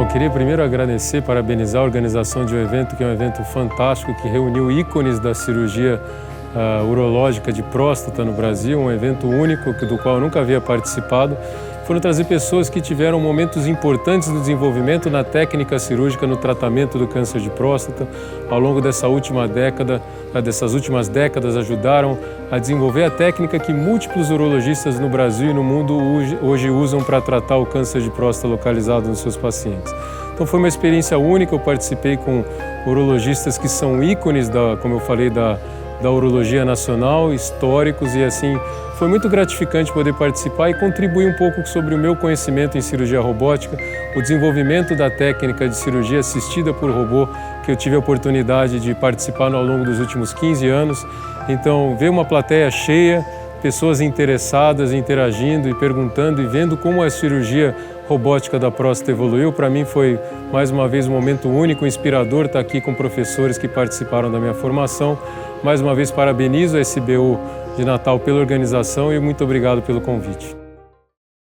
Bom, eu queria primeiro agradecer, parabenizar a organização de um evento que é um evento fantástico, que reuniu ícones da cirurgia urológica de próstata no Brasil, um evento único do qual eu nunca havia participado. Foram trazer pessoas que tiveram momentos importantes no desenvolvimento na técnica cirúrgica no tratamento do câncer de próstata. Ao longo dessas últimas décadas ajudaram a desenvolver a técnica que múltiplos urologistas no Brasil e no mundo hoje usam para tratar o câncer de próstata localizado nos seus pacientes. Então foi uma experiência única, eu participei com urologistas que são ícones, como eu falei, da urologia nacional, históricos, e assim foi muito gratificante poder participar e contribuir um pouco sobre o meu conhecimento em cirurgia robótica, o desenvolvimento da técnica de cirurgia assistida por robô, que eu tive a oportunidade de participar ao longo dos últimos 15 anos. Então, ver uma plateia cheia, pessoas interessadas, interagindo e perguntando e vendo como a cirurgia robótica da próstata evoluiu, para mim foi mais uma vez um momento único, inspirador estar aqui com professores que participaram da minha formação. Mais uma vez parabenizo a SBU de Natal pela organização e muito obrigado pelo convite.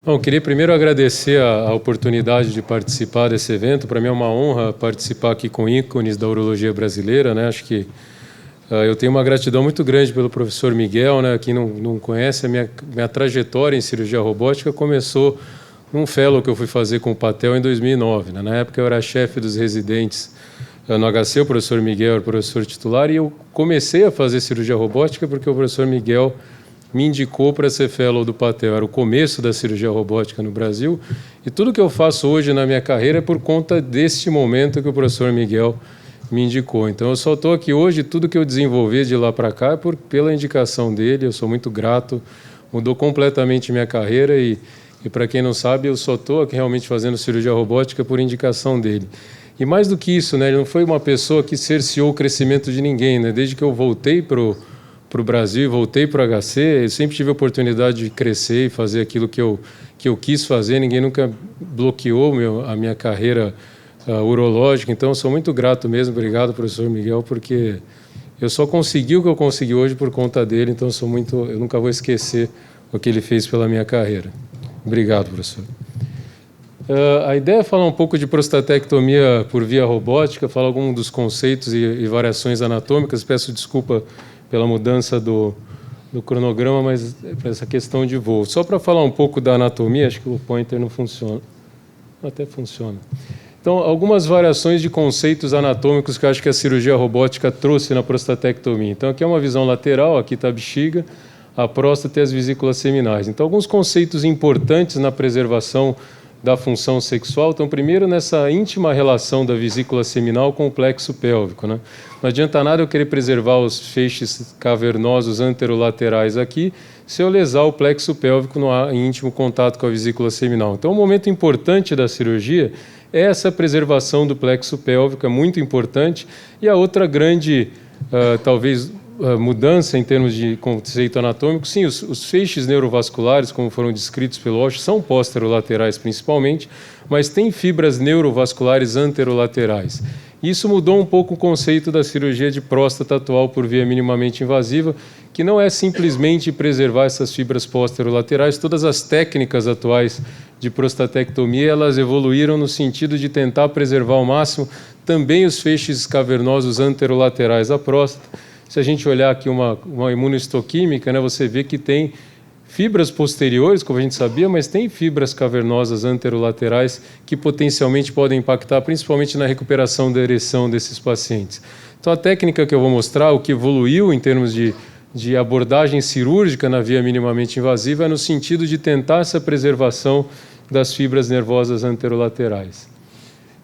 Bom, eu queria primeiro agradecer a oportunidade de participar desse evento. Para mim é uma honra participar aqui com ícones da urologia brasileira, né? Acho que eu tenho uma gratidão muito grande pelo professor Miguel, né? Quem não conhece, a minha trajetória em cirurgia robótica começou num fellow que eu fui fazer com o Patel em 2009. Né? Na época eu era chefe dos residentes no HC, o professor Miguel era o professor titular, e eu comecei a fazer cirurgia robótica porque o professor Miguel me indicou para ser fellow do Patel. Era o começo da cirurgia robótica no Brasil, e tudo que eu faço hoje na minha carreira é por conta deste momento que o professor Miguel me indicou. Então eu só estou aqui hoje, tudo que eu desenvolvi de lá para cá é pela indicação dele, eu sou muito grato, mudou completamente minha carreira e para quem não sabe, eu só estou aqui realmente fazendo cirurgia robótica por indicação dele. E mais do que isso, né, ele não foi uma pessoa que cerceou o crescimento de ninguém. Né? Desde que eu voltei para o Brasil, voltei para o HC, eu sempre tive a oportunidade de crescer e fazer aquilo que eu quis fazer. Ninguém nunca bloqueou a minha carreira urológica. Então, eu sou muito grato mesmo. Obrigado, professor Miguel, porque eu só consegui o que eu consegui hoje por conta dele. Então, eu nunca vou esquecer o que ele fez pela minha carreira. Obrigado, professor. A ideia é falar um pouco de prostatectomia por via robótica, falar alguns dos conceitos e variações anatômicas. Peço desculpa pela mudança do cronograma, mas para essa questão de voo. Só para falar um pouco da anatomia, acho que o pointer não funciona. Até funciona. Então, algumas variações de conceitos anatômicos que eu acho que a cirurgia robótica trouxe na prostatectomia. Então, aqui é uma visão lateral, aqui está a bexiga, a próstata e as vesículas seminais. Então, alguns conceitos importantes na preservação da função sexual. Então, primeiro, nessa íntima relação da vesícula seminal com o plexo pélvico. Né? Não adianta nada eu querer preservar os feixes cavernosos anterolaterais aqui se eu lesar o plexo pélvico no íntimo contato com a vesícula seminal. Então, um momento importante da cirurgia é essa preservação do plexo pélvico, é muito importante. E a outra grande, talvez, mudança em termos de conceito anatômico, sim, os feixes neurovasculares, como foram descritos pelo Walsh, são posterolaterais principalmente, mas tem fibras neurovasculares anterolaterais. Isso mudou um pouco o conceito da cirurgia de próstata atual por via minimamente invasiva, que não é simplesmente preservar essas fibras posterolaterais. Todas as técnicas atuais de prostatectomia, elas evoluíram no sentido de tentar preservar ao máximo também os feixes cavernosos anterolaterais da próstata. Se a gente olhar aqui uma imunohistoquímica, né, você vê que tem fibras posteriores, como a gente sabia, mas tem fibras cavernosas anterolaterais que potencialmente podem impactar, principalmente na recuperação da ereção desses pacientes. Então, a técnica que eu vou mostrar, o que evoluiu em termos de abordagem cirúrgica na via minimamente invasiva, é no sentido de tentar essa preservação das fibras nervosas anterolaterais.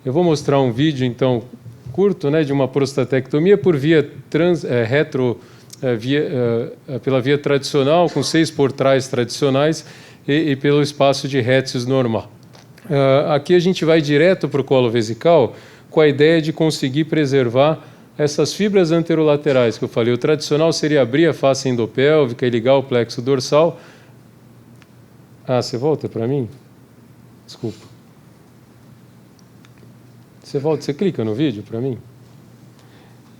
Eu vou mostrar um vídeo, então, curto, né, de uma prostatectomia por via pela via tradicional, com 6 portais tradicionais e pelo espaço de Hetzius normal. Aqui a gente vai direto para o colo vesical com a ideia de conseguir preservar essas fibras anterolaterais que eu falei. O tradicional seria abrir a face endopélvica e ligar o plexo dorsal. Você volta para mim? Desculpa. Você clica no vídeo para mim?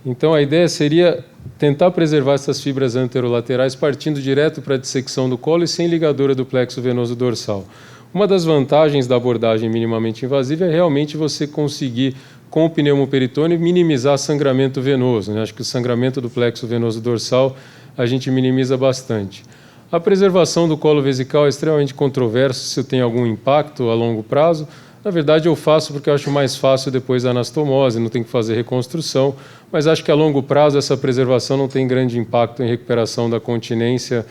Então, a ideia seria tentar preservar essas fibras anterolaterais partindo direto para a dissecção do colo e sem ligadura do plexo venoso dorsal. Uma das vantagens da abordagem minimamente invasiva é realmente você conseguir, com o pneumoperitônio, minimizar sangramento venoso, né? Acho que o sangramento do plexo venoso dorsal a gente minimiza bastante. A preservação do colo vesical é extremamente controverso se tem algum impacto a longo prazo. Na verdade, eu faço porque eu acho mais fácil depois da anastomose, não tem que fazer reconstrução, mas acho que a longo prazo essa preservação não tem grande impacto em recuperação da continência.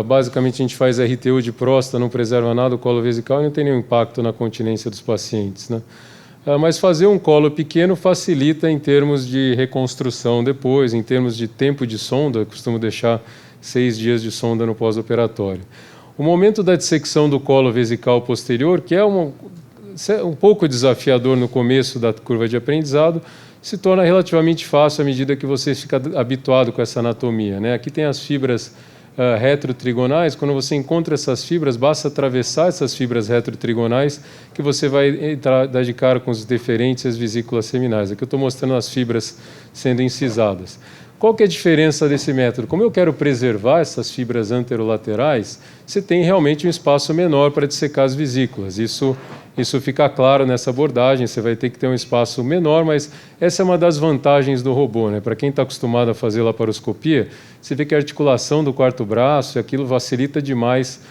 Basicamente, a gente faz RTU de próstata, não preserva nada o colo vesical e não tem nenhum impacto na continência dos pacientes, né? Mas fazer um colo pequeno facilita em termos de reconstrução depois, em termos de tempo de sonda, eu costumo deixar 6 dias de sonda no pós-operatório. O momento da dissecção do colo vesical posterior, que é um pouco desafiador no começo da curva de aprendizado, se torna relativamente fácil à medida que você fica habituado com essa anatomia, né? Aqui tem as fibras retrotrigonais. Quando você encontra essas fibras, basta atravessar essas fibras retrotrigonais que você vai dar de cara com os deferentes e as vesículas seminais. Aqui eu estou mostrando as fibras sendo incisadas. Qual que é a diferença desse método? Como eu quero preservar essas fibras anterolaterais, você tem realmente um espaço menor para dissecar as vesículas. Isso fica claro nessa abordagem, você vai ter que ter um espaço menor, mas essa é uma das vantagens do robô, né? Para quem está acostumado a fazer laparoscopia, você vê que a articulação do quarto braço, aquilo facilita demais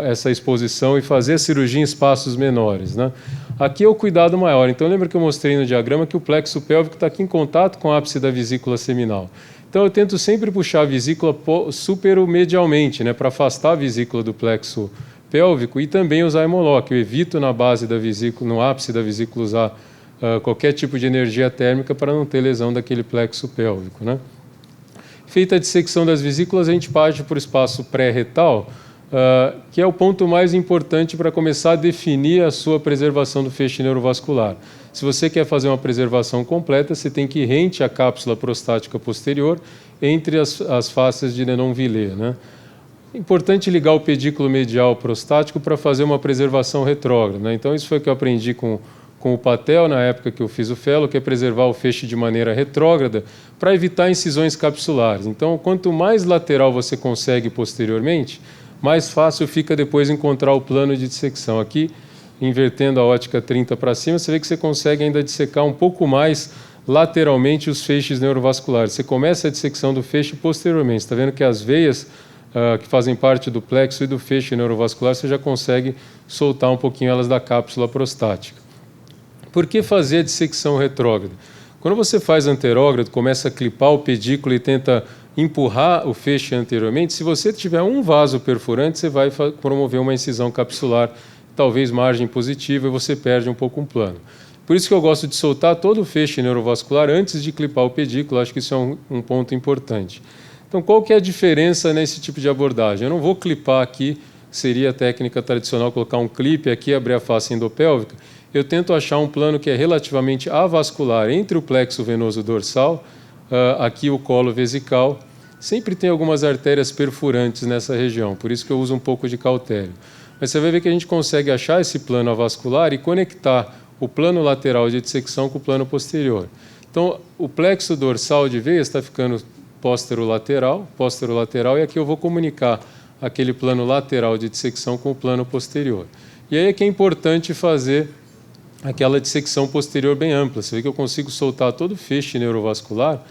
essa exposição e fazer a cirurgia em espaços menores, né? Aqui é o cuidado maior. Então, lembra que eu mostrei no diagrama que o plexo pélvico está aqui em contato com o ápice da vesícula seminal. Então, eu tento sempre puxar a vesícula superomedialmente, né, para afastar a vesícula do plexo pélvico e também usar hemolock. Eu evito na base da vesícula, no ápice da vesícula, usar qualquer tipo de energia térmica para não ter lesão daquele plexo pélvico, né? Feita a dissecção das vesículas, a gente parte por espaço pré-retal, que é o ponto mais importante para começar a definir a sua preservação do feixe neurovascular. Se você quer fazer uma preservação completa, você tem que ir rente à cápsula prostática posterior entre as faces de Denon-Villers, né? É importante ligar o pedículo medial prostático para fazer uma preservação retrógrada, né? Então, isso foi o que eu aprendi com o Patel na época que eu fiz o fellow, que é preservar o feixe de maneira retrógrada para evitar incisões capsulares. Então, quanto mais lateral você consegue posteriormente, mais fácil fica depois encontrar o plano de dissecção. Aqui, invertendo a ótica 30 para cima, você vê que você consegue ainda dissecar um pouco mais lateralmente os feixes neurovasculares. Você começa a dissecção do feixe posteriormente. Você está vendo que as veias que fazem parte do plexo e do feixe neurovascular, você já consegue soltar um pouquinho elas da cápsula prostática. Por que fazer a dissecção retrógrada? Quando você faz anterógrado, começa a clipar o pedículo e tenta empurrar o feixe anteriormente, se você tiver um vaso perfurante, você vai promover uma incisão capsular, talvez margem positiva, e você perde um pouco um plano. Por isso que eu gosto de soltar todo o feixe neurovascular antes de clipar o pedículo. Acho que isso é um ponto importante. Então, qual que é a diferença nesse tipo de abordagem? Eu não vou clipar aqui, seria a técnica tradicional, colocar um clipe aqui, abrir a face endopélvica. Eu tento achar um plano que é relativamente avascular entre o plexo venoso dorsal, aqui o colo vesical. Sempre tem algumas artérias perfurantes nessa região, por isso que eu uso um pouco de cautério. Mas você vai ver que a gente consegue achar esse plano avascular e conectar o plano lateral de dissecção com o plano posterior. Então, o plexo dorsal de veias está ficando posterolateral, e aqui eu vou comunicar aquele plano lateral de dissecção com o plano posterior. E aí é que é importante fazer aquela dissecção posterior bem ampla. Você vê que eu consigo soltar todo o feixe neurovascular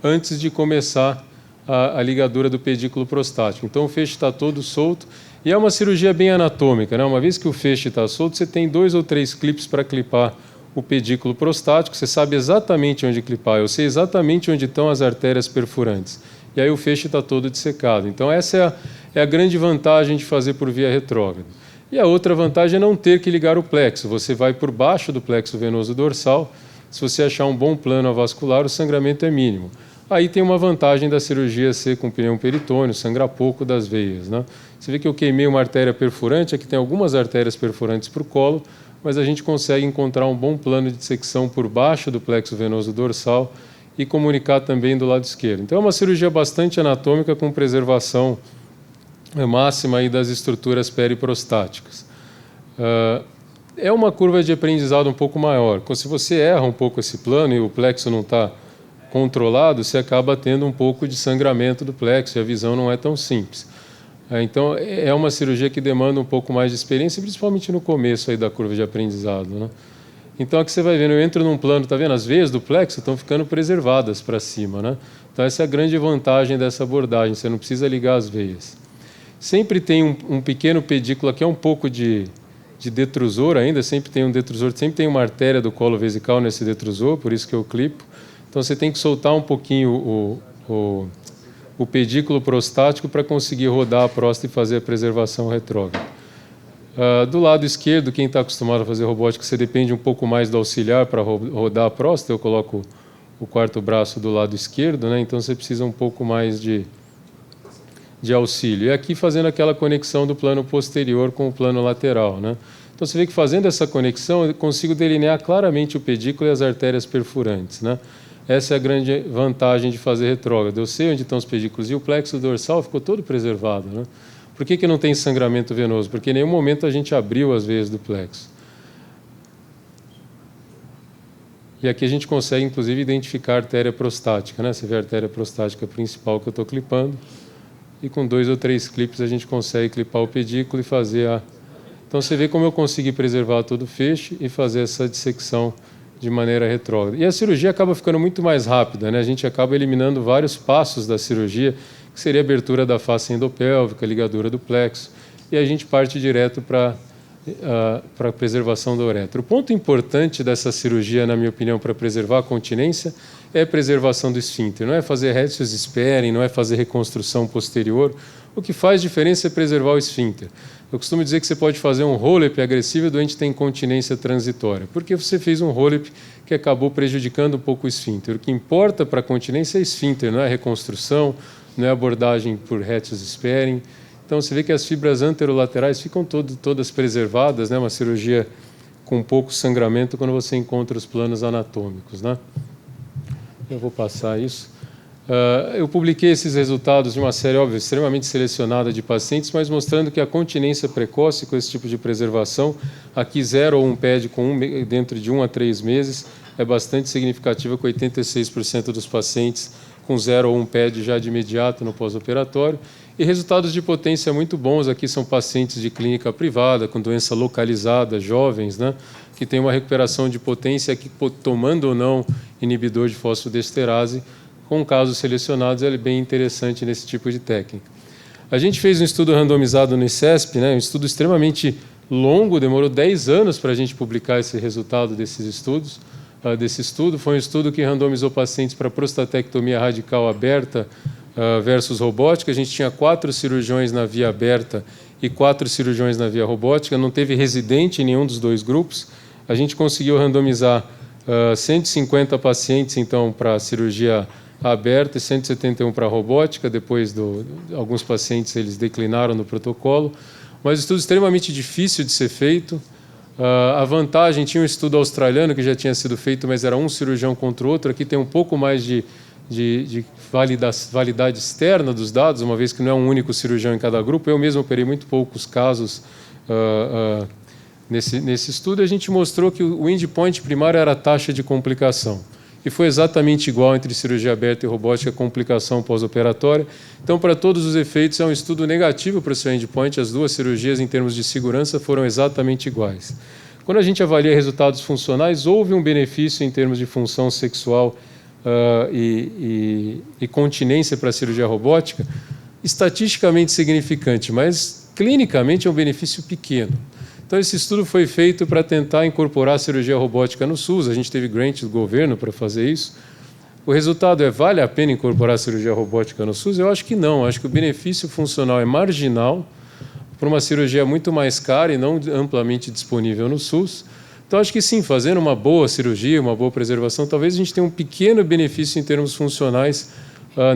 antes de começar a ligadura do pedículo prostático. Então, o feixe está todo solto e é uma cirurgia bem anatômica, né? Uma vez que o feixe está solto, você tem 2 ou 3 clipes para clipar o pedículo prostático, você sabe exatamente onde clipar, eu sei exatamente onde estão as artérias perfurantes. E aí o feixe está todo dissecado. Então, essa é a grande vantagem de fazer por via retrógrada. E a outra vantagem é não ter que ligar o plexo. Você vai por baixo do plexo venoso dorsal. Se você achar um bom plano avascular, o sangramento é mínimo. Aí tem uma vantagem da cirurgia ser com pneumoperitônio, sangrar pouco das veias, né? Você vê que eu queimei uma artéria perfurante, aqui tem algumas artérias perfurantes para o colo, mas a gente consegue encontrar um bom plano de dissecção por baixo do plexo venoso dorsal e comunicar também do lado esquerdo. Então, é uma cirurgia bastante anatômica com preservação máxima aí das estruturas periprostáticas. É uma curva de aprendizado um pouco maior. Se você erra um pouco esse plano e o plexo não está controlado, você acaba tendo um pouco de sangramento do plexo e a visão não é tão simples. Então, é uma cirurgia que demanda um pouco mais de experiência, principalmente no começo aí da curva de aprendizado, né? Então, aqui você vai vendo, eu entro num plano, tá vendo? As veias do plexo estão ficando preservadas para cima, né? Então, essa é a grande vantagem dessa abordagem, você não precisa ligar as veias. Sempre tem um pequeno pedículo aqui, é um pouco de detrusor ainda, sempre tem um detrusor, sempre tem uma artéria do colo vesical nesse detrusor, por isso que eu clipo. Então, você tem que soltar um pouquinho o pedículo prostático para conseguir rodar a próstata e fazer a preservação retrógrada. Do lado esquerdo, quem está acostumado a fazer robótica, você depende um pouco mais do auxiliar para rodar a próstata. Eu coloco o quarto braço do lado esquerdo, né? Então você precisa um pouco mais de auxílio. E aqui fazendo aquela conexão do plano posterior com o plano lateral, né? Então você vê que fazendo essa conexão eu consigo delinear claramente o pedículo e as artérias perfurantes, né? Essa é a grande vantagem de fazer retrógrado. Eu sei onde estão os pedículos e o plexo dorsal ficou todo preservado, né? Por que não tem sangramento venoso? Porque em nenhum momento a gente abriu as veias do plexo. E aqui a gente consegue, inclusive, identificar a artéria prostática, né? Você vê a artéria prostática principal que eu estou clipando. E com 2 ou 3 clipes a gente consegue clipar o pedículo e fazer a... Então você vê como eu consegui preservar todo o feixe e fazer essa dissecção de maneira retrógrada. E a cirurgia acaba ficando muito mais rápida, né? A gente acaba eliminando vários passos da cirurgia, que seria a abertura da face endopélvica, a ligadura do plexo, e a gente parte direto para a preservação da uretra. O ponto importante dessa cirurgia, na minha opinião, para preservar a continência, é a preservação do esfíncter. Não é fazer Hertzius Sperring, não é fazer reconstrução posterior. O que faz diferença é preservar o esfíncter. Eu costumo dizer que você pode fazer um roll-up agressivo e o doente tem incontinência transitória, porque você fez um roll-up que acabou prejudicando um pouco o esfíncter. O que importa para a continência é esfíncter, não é reconstrução, não é abordagem por Hertzius Sperring. Então, você vê que as fibras anterolaterais ficam todas preservadas, né? Uma cirurgia com pouco sangramento quando você encontra os planos anatômicos, né? Eu vou passar isso. Eu publiquei esses resultados de uma série, óbvio, extremamente selecionada de pacientes, mas mostrando que a continência precoce com esse tipo de preservação, aqui 0 ou 1 PED dentro de 1 a 3 meses, é bastante significativa, com 86% dos pacientes com 0 ou 1 PED já de imediato no pós-operatório. E resultados de potência muito bons. Aqui são pacientes de clínica privada, com doença localizada, jovens, né, que tem uma recuperação de potência que, tomando ou não inibidor de fosfodiesterase, com casos selecionados, é bem interessante nesse tipo de técnica. A gente fez um estudo randomizado no ICESP, né, um estudo extremamente longo, demorou 10 anos para a gente publicar esse resultado desses estudos. Desse estudo foi um estudo que randomizou pacientes para prostatectomia radical aberta versus robótica. A gente tinha 4 cirurgiões na via aberta e 4 cirurgiões na via robótica. Não teve residente em nenhum dos 2 grupos. A gente conseguiu randomizar 150 pacientes, então, para cirurgia aberta e 171 para robótica. Depois, alguns pacientes eles declinaram no protocolo. Mas estudo extremamente difícil de ser feito. A vantagem, tinha um estudo australiano que já tinha sido feito, mas era um cirurgião contra o outro. Aqui tem um pouco mais de validade externa dos dados, uma vez que não é um único cirurgião em cada grupo. Eu mesmo operei muito poucos casos nesse estudo. A gente mostrou que o endpoint primário era a taxa de complicação. E foi exatamente igual entre cirurgia aberta e robótica, complicação pós-operatória. Então, para todos os efeitos, é um estudo negativo para o seu endpoint. As 2 cirurgias, em termos de segurança, foram exatamente iguais. Quando a gente avalia resultados funcionais, houve um benefício em termos de função sexual e continência para a cirurgia robótica, estatisticamente significante, mas clinicamente é um benefício pequeno. Então, esse estudo foi feito para tentar incorporar a cirurgia robótica no SUS. A gente teve grant do governo para fazer isso. O resultado é, vale a pena incorporar a cirurgia robótica no SUS? Eu acho que não. Acho que o benefício funcional é marginal para uma cirurgia muito mais cara e não amplamente disponível no SUS. Então, acho que sim, fazendo uma boa cirurgia, uma boa preservação, talvez a gente tenha um pequeno benefício em termos funcionais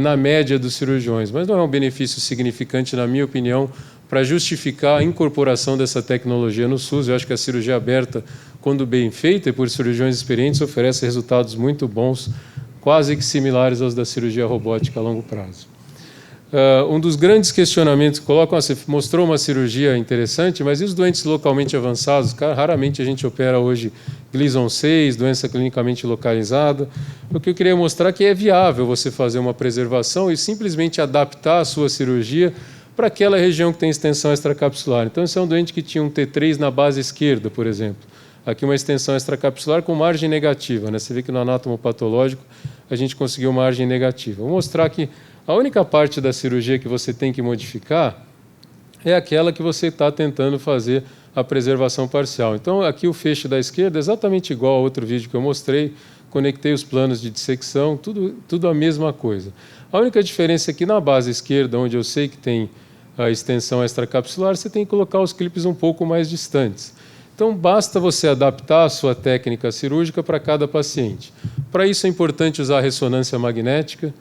na média dos cirurgiões, mas não é um benefício significante, na minha opinião, para justificar a incorporação dessa tecnologia no SUS. Eu acho que a cirurgia aberta, quando bem feita e por cirurgiões experientes, oferece resultados muito bons, quase que similares aos da cirurgia robótica a longo prazo. Um dos grandes questionamentos que colocam, você mostrou uma cirurgia interessante, mas e os doentes localmente avançados? Raramente a gente opera hoje Gleason 6, doença clinicamente localizada. O que eu queria mostrar é que é viável você fazer uma preservação e simplesmente adaptar a sua cirurgia para aquela região que tem extensão extracapsular. Então, esse é um doente que tinha um T3 na base esquerda, por exemplo. Aqui uma extensão extracapsular com margem negativa, né? Você vê que no anátomo patológico a gente conseguiu margem negativa. Vou mostrar que a única parte da cirurgia que você tem que modificar é aquela que você está tentando fazer a preservação parcial. Então, aqui o feixe da esquerda é exatamente igual ao outro vídeo que eu mostrei, conectei os planos de dissecção, tudo a mesma coisa. A única diferença é que na base esquerda, onde eu sei que tem a extensão extracapsular, você tem que colocar os clipes um pouco mais distantes. Então, basta você adaptar a sua técnica cirúrgica para cada paciente. Para isso é importante usar a ressonância magnética.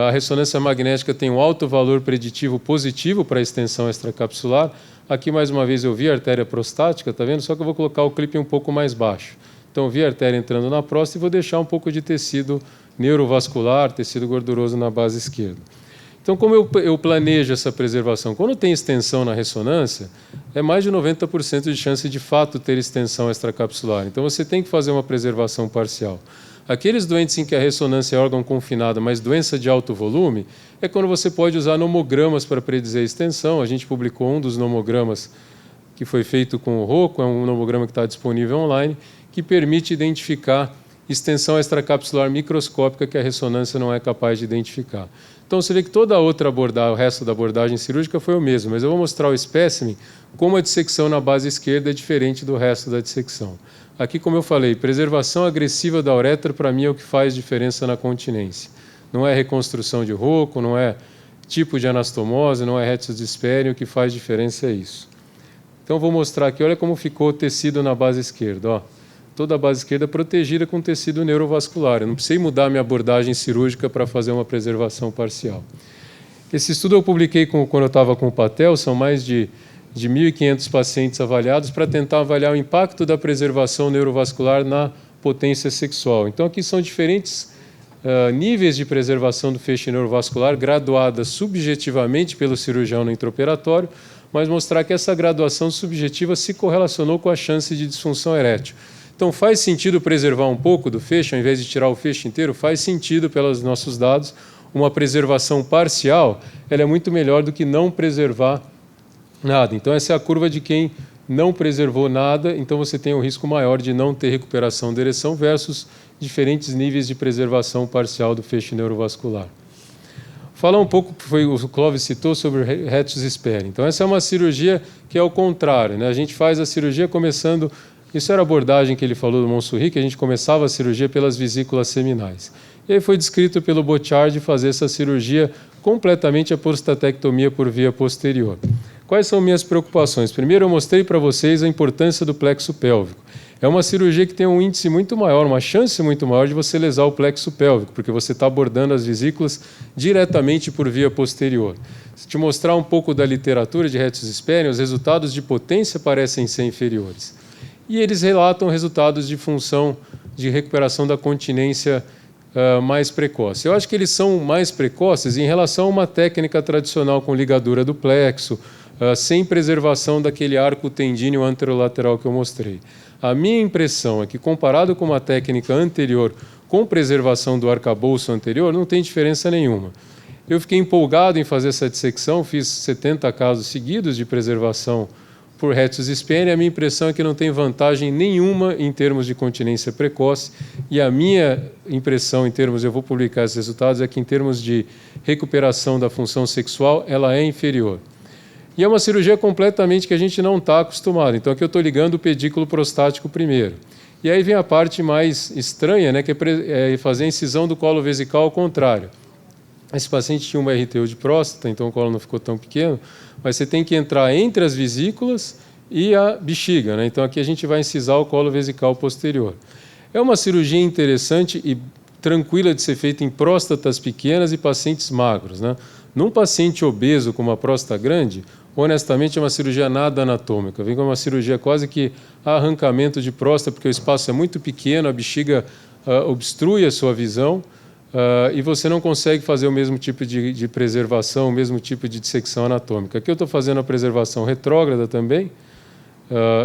A ressonância magnética tem um alto valor preditivo positivo para a extensão extracapsular. Aqui, mais uma vez, eu vi a artéria prostática, está vendo? Só que eu vou colocar o clipe um pouco mais baixo. Então, eu vi a artéria entrando na próstata e vou deixar um pouco de tecido neurovascular, tecido gorduroso na base esquerda. Então, como eu planejo essa preservação? Quando tem extensão na ressonância, é mais de 90% de chance de fato ter extensão extracapsular. Então, você tem que fazer uma preservação parcial. Aqueles doentes em que a ressonância é órgão confinado, mas doença de alto volume, é quando você pode usar nomogramas para predizer a extensão. A gente publicou um dos nomogramas que foi feito com o Rocco, é um nomograma que está disponível online, que permite identificar extensão extracapsular microscópica que a ressonância não é capaz de identificar. Então, você vê que toda a outra abordagem, o resto da abordagem cirúrgica foi o mesmo, mas eu vou mostrar o espécimen como a dissecção na base esquerda é diferente do resto da dissecção. Aqui, como eu falei, preservação agressiva da uretra, para mim, é o que faz diferença na continência. Não é reconstrução de Rocco, não é tipo de anastomose, não é Hertz Desperium, o que faz diferença é isso. Então, vou mostrar aqui, olha como ficou o tecido na base esquerda, ó. Toda a base esquerda protegida com tecido neurovascular. Eu não precisei mudar minha abordagem cirúrgica para fazer uma preservação parcial. Esse estudo eu publiquei quando eu estava com o Patel, são mais de 1.500 pacientes avaliados para tentar avaliar o impacto da preservação neurovascular na potência sexual. Então, aqui são diferentes níveis de preservação do feixe neurovascular, graduadas subjetivamente pelo cirurgião no intraoperatório, mas mostrar que essa graduação subjetiva se correlacionou com a chance de disfunção erétil. Então, faz sentido preservar um pouco do feixe, ao invés de tirar o feixe inteiro? Faz sentido, pelos nossos dados, uma preservação parcial, ela é muito melhor do que não preservar nada. Então, essa é a curva de quem não preservou nada, então você tem um risco maior de não ter recuperação da ereção versus diferentes níveis de preservação parcial do feixe neurovascular. Falar um pouco, o Clóvis citou sobre o Hertz Desperium. Então, essa é uma cirurgia que é o contrário, né? A gente faz a cirurgia começando... Isso era a abordagem que ele falou do Montsouris, que a gente começava a cirurgia pelas vesículas seminais. E aí foi descrito pelo Bochard fazer essa cirurgia completamente a prostatectomia por via posterior. Quais são minhas preocupações? Primeiro, eu mostrei para vocês a importância do plexo pélvico. É uma cirurgia que tem um índice muito maior, uma chance muito maior de você lesar o plexo pélvico, porque você está abordando as vesículas diretamente por via posterior. Se te mostrar um pouco da literatura de Hertz Desperium, os resultados de potência parecem ser inferiores. E eles relatam resultados de função de recuperação da continência mais precoce. Eu acho que eles são mais precoces em relação a uma técnica tradicional com ligadura do plexo, sem preservação daquele arco tendíneo anterolateral que eu mostrei. A minha impressão é que, comparado com uma técnica anterior com preservação do arcabouço anterior, não tem diferença nenhuma. Eu fiquei empolgado em fazer essa dissecção, fiz 70 casos seguidos de preservação por Hertz Desperium, a minha impressão é que não tem vantagem nenhuma em termos de continência precoce, e a minha impressão em termos, eu vou publicar esses resultados, é que em termos de recuperação da função sexual, ela é inferior. E é uma cirurgia completamente que a gente não está acostumado. Então, aqui eu estou ligando o pedículo prostático primeiro. E aí vem a parte mais estranha, né, que é fazer a incisão do colo vesical ao contrário. Esse paciente tinha uma RTU de próstata, então o colo não ficou tão pequeno, mas você tem que entrar entre as vesículas e a bexiga, né? Então, aqui a gente vai incisar o colo vesical posterior. É uma cirurgia interessante e tranquila de ser feita em próstatas pequenas e pacientes magros, né? Num paciente obeso com uma próstata grande, honestamente, é uma cirurgia nada anatômica. Vem com uma cirurgia quase que arrancamento de próstata, porque o espaço é muito pequeno, a bexiga obstrui a sua visão, e você não consegue fazer o mesmo tipo de preservação, o mesmo tipo de dissecção anatômica. Aqui eu estou fazendo a preservação retrógrada também,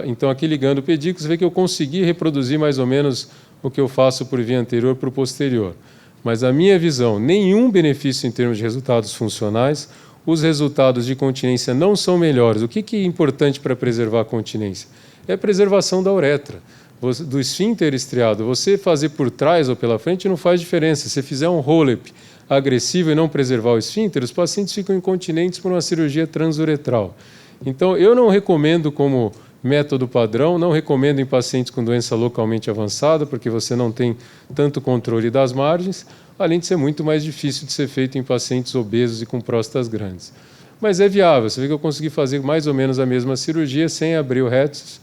então aqui ligando o pedículo, você vê que eu consegui reproduzir mais ou menos o que eu faço por via anterior para o posterior. Mas a minha visão, nenhum benefício em termos de resultados funcionais, os resultados de continência não são melhores. O que é importante para preservar a continência? É a preservação da uretra, do esfíncter estriado. Você fazer por trás ou pela frente não faz diferença. Se fizer um roll-up agressivo e não preservar o esfíncter, os pacientes ficam incontinentes por uma cirurgia transuretral. Então, eu não recomendo como método padrão, não recomendo em pacientes com doença localmente avançada, porque você não tem tanto controle das margens, além de ser muito mais difícil de ser feito em pacientes obesos e com próstatas grandes. Mas é viável, você vê que eu consegui fazer mais ou menos a mesma cirurgia sem abrir o retus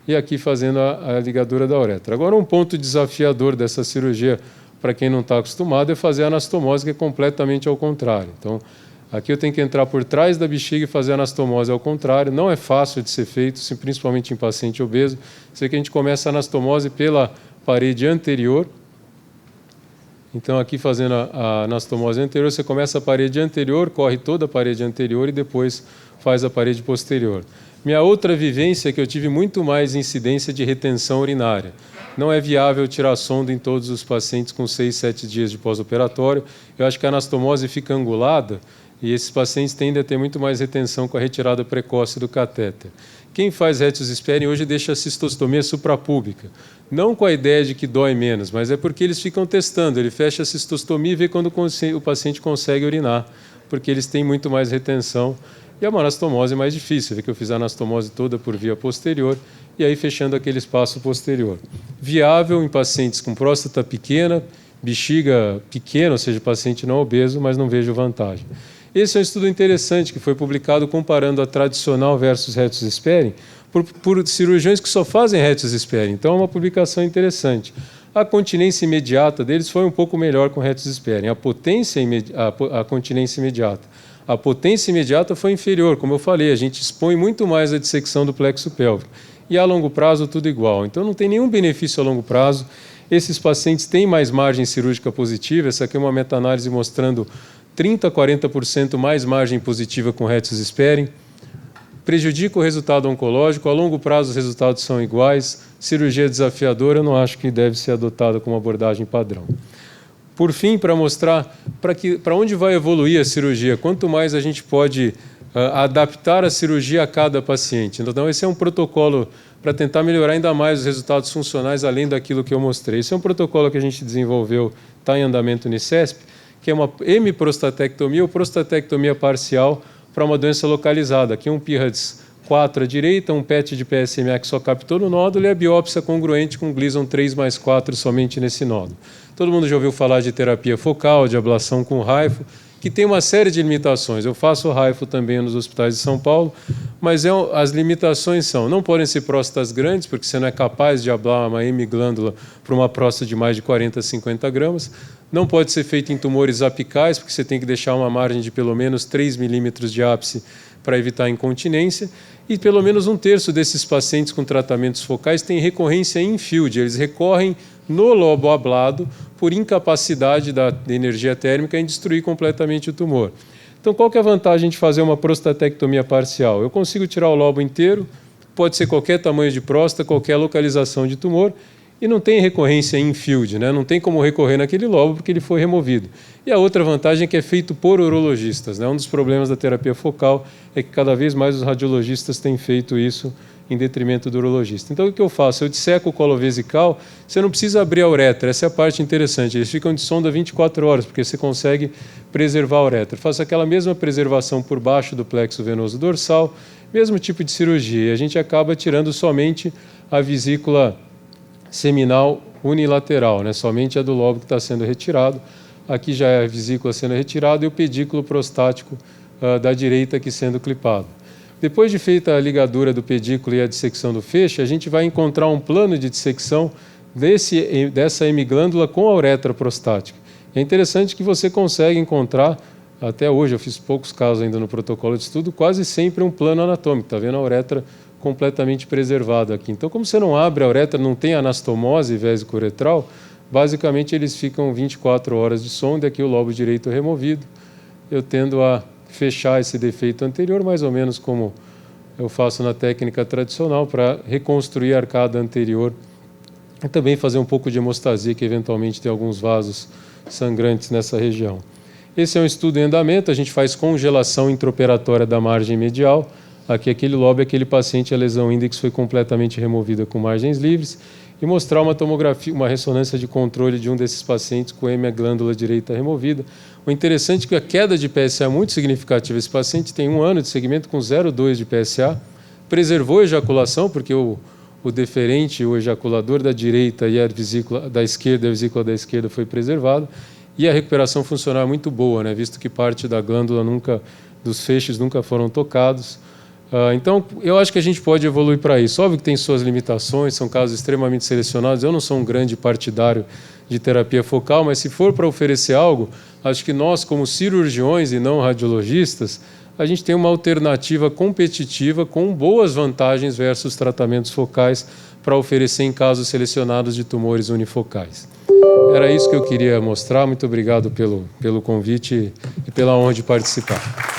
e aqui fazendo a ligadura da uretra. Agora, um ponto desafiador dessa cirurgia, para quem não está acostumado, é fazer a anastomose, que é completamente ao contrário. Então, aqui eu tenho que entrar por trás da bexiga e fazer a anastomose ao contrário. Não é fácil de ser feito, principalmente em paciente obeso. Você vê que a gente começa a anastomose pela parede anterior. Então, aqui fazendo a anastomose anterior, você começa a parede anterior, corre toda a parede anterior e depois faz a parede posterior. Minha outra vivência é que eu tive muito mais incidência de retenção urinária. Não é viável tirar sonda em todos os pacientes com 6, 7 dias de pós-operatório. Eu acho que a anastomose fica angulada e esses pacientes tendem a ter muito mais retenção com a retirada precoce do catéter. Quem faz retus Sperring hoje deixa a cistostomia suprapúbica. Não com a ideia de que dói menos, mas é porque eles ficam testando. Ele fecha a cistostomia e vê quando o paciente consegue urinar, porque eles têm muito mais retenção. E a anastomose é mais difícil, vê que eu fiz a anastomose toda por via posterior e aí fechando aquele espaço posterior. Viável em pacientes com próstata pequena, bexiga pequena, ou seja, paciente não obeso, mas não vejo vantagem. Esse é um estudo interessante que foi publicado comparando a tradicional versus retus Sperring por cirurgiões que só fazem retus Sperring. Então é uma publicação interessante. A continência imediata deles foi um pouco melhor com retus Sperring. A continência imediata. A potência imediata foi inferior, como eu falei, a gente expõe muito mais a dissecção do plexo pélvico. E a longo prazo tudo igual. Então não tem nenhum benefício a longo prazo. Esses pacientes têm mais margem cirúrgica positiva. Essa aqui é uma meta-análise mostrando 30% a 40% mais margem positiva com retus Sperring. Prejudica o resultado oncológico. A longo prazo os resultados são iguais. Cirurgia desafiadora eu não acho que deve ser adotada como abordagem padrão. Por fim, para mostrar para onde vai evoluir a cirurgia, quanto mais a gente pode adaptar a cirurgia a cada paciente. Então, esse é um protocolo para tentar melhorar ainda mais os resultados funcionais, além daquilo que eu mostrei. Esse é um protocolo que a gente desenvolveu, está em andamento no Unicesp, que é uma hemiprostatectomia ou prostatectomia parcial para uma doença localizada. Aqui um PIRADS 4 à direita, um PET de PSMA que só captou no nódulo e a biópsia congruente com Gleason 3+4 somente nesse nódulo. Todo mundo já ouviu falar de terapia focal, de ablação com raifo, que tem uma série de limitações. Eu faço raifo também nos hospitais de São Paulo, mas as limitações são, não podem ser próstatas grandes, porque você não é capaz de ablar uma hemiglândula para uma próstata de mais de 40 a 50 gramas, não pode ser feito em tumores apicais, porque você tem que deixar uma margem de pelo menos 3 milímetros de ápice para evitar incontinência, e pelo menos um terço desses pacientes com tratamentos focais têm recorrência in-field, eles recorrem no lobo ablado por incapacidade da energia térmica em destruir completamente o tumor. Então, qual que é a vantagem de fazer uma prostatectomia parcial? Eu consigo tirar o lobo inteiro, pode ser qualquer tamanho de próstata, qualquer localização de tumor, e não tem recorrência in-field, né? Não tem como recorrer naquele lobo porque ele foi removido. E a outra vantagem é que é feito por urologistas, né? Um dos problemas da terapia focal é que cada vez mais os radiologistas têm feito isso em detrimento do urologista. Então, o que eu faço? Eu disseco o colo vesical, você não precisa abrir a uretra, essa é a parte interessante. Eles ficam de sonda 24 horas, porque você consegue preservar a uretra. Eu faço aquela mesma preservação por baixo do plexo venoso dorsal, mesmo tipo de cirurgia, e a gente acaba tirando somente a vesícula seminal unilateral, né? Somente a do lobo que está sendo retirado. Aqui já é a vesícula sendo retirada e o pedículo prostático da direita aqui sendo clipado. Depois de feita a ligadura do pedículo e a dissecção do feixe, a gente vai encontrar um plano de dissecção dessa hemiglândula com a uretra prostática. É interessante que você consegue encontrar, até hoje eu fiz poucos casos ainda no protocolo de estudo, quase sempre um plano anatômico. Está vendo a uretra completamente preservada aqui. Então, como você não abre a uretra, não tem anastomose vésico-uretral, basicamente eles ficam 24 horas de sonda, aqui o lobo direito removido. Eu tendo a fechar esse defeito anterior, mais ou menos como eu faço na técnica tradicional, para reconstruir a arcada anterior e também fazer um pouco de hemostasia, que eventualmente tem alguns vasos sangrantes nessa região. Esse é um estudo em andamento, a gente faz congelação intraoperatória da margem medial. Aqui, aquele lobo, aquele paciente, a lesão índex foi completamente removida com margens livres. E mostrar uma tomografia, uma ressonância de controle de um desses pacientes com a glândula direita removida. O interessante é que a queda de PSA é muito significativa. Esse paciente tem 1 ano de segmento com 0,2 de PSA, preservou a ejaculação, porque o deferente, o ejaculador da direita e a vesícula da esquerda, a vesícula da esquerda foi preservado, e a recuperação funcional é muito boa, né, visto que parte da glândula dos feixes nunca foram tocados. Então, eu acho que a gente pode evoluir para isso. Óbvio que tem suas limitações, são casos extremamente selecionados. Eu não sou um grande partidário de terapia focal, mas se for para oferecer algo, acho que nós, como cirurgiões e não radiologistas, a gente tem uma alternativa competitiva com boas vantagens versus tratamentos focais para oferecer em casos selecionados de tumores unifocais. Era isso que eu queria mostrar. Muito obrigado pelo convite e pela honra de participar.